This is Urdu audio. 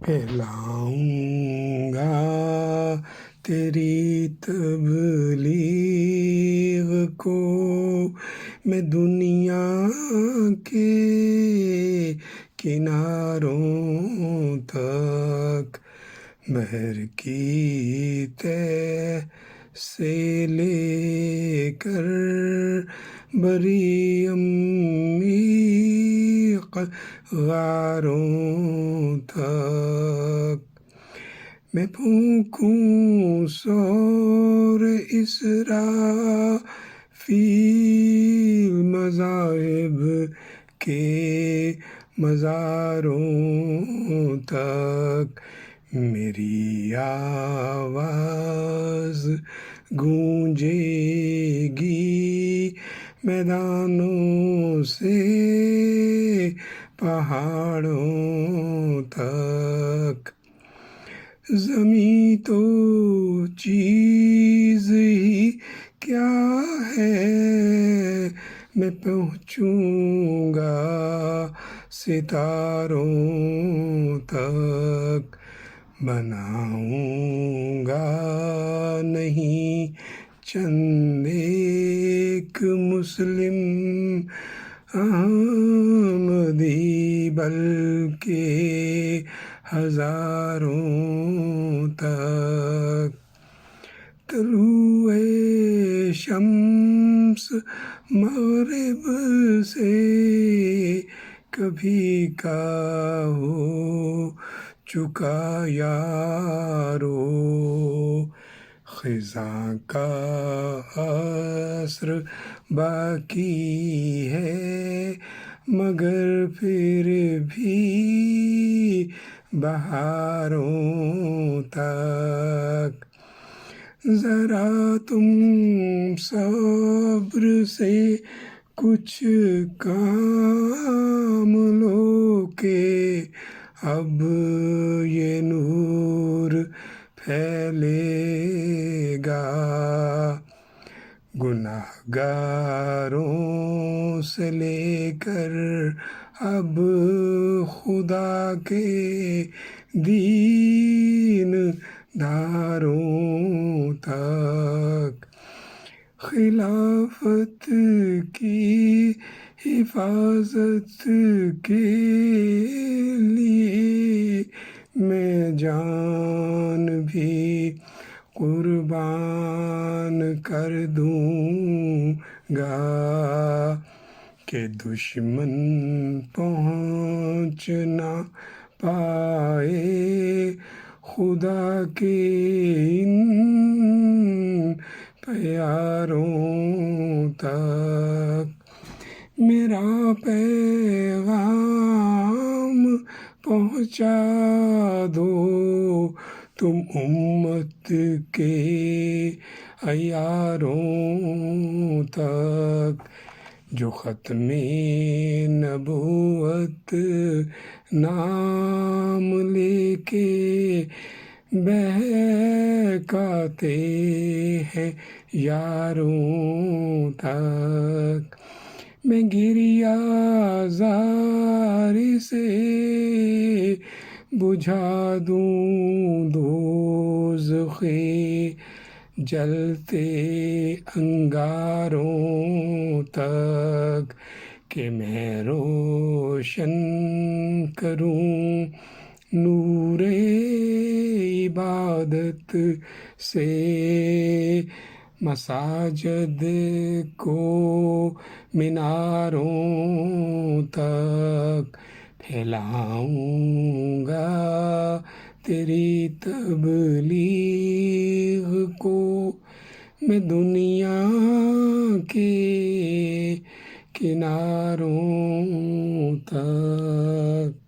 پھیلاؤں گا تیری تبلیغ کو میں دنیا کے کناروں تک، بحر کی تہ سے لے کر بری عمیق غاروں تک، میں پھونکوں سور اسرافیل مذاہب کے مزاروں تک، میری آواز گونجے گی میدانوں سے پہاڑوں تک، زمیں تو چیز ہی کیا ہے، میں پہنچوں گا ستاروں تک، بناؤں گا نہیں چند ایک مسلم احمدی بلکہ ہزاروں تک، طلوع شمس مغرب سے کبھی کا ہو چکا یارو، خزاں کا عصر باقی ہے مگر پھر بھی بہاروں تک، ذرا تم صبر سے کچھ کام لو کہ اب یہ نور پھیلے گا، گنہگاروں سے لے کر اب خدا کے دین داروں تک، خلافت کی حفاظت کے لیے میں جان بھی قربان کر دوں گا کہ دشمن پہنچ نہ پائے خدا کے ان پیاروں تک، میرا پیغام پہنچا دو تم امت کے عیاروں تک، جو ختم نبوت نام لے کے بہکاتے ہیں یاروں تک، میں گریہ زاری سے بجھا دوں دوزخی جلتے انگاروں تک، کہ میں روشن کروں نور عبادت سے مساجد کو میناروں تک، پھیلاؤں گا تیری تبلیغ کو میں دنیا کے کناروں تک۔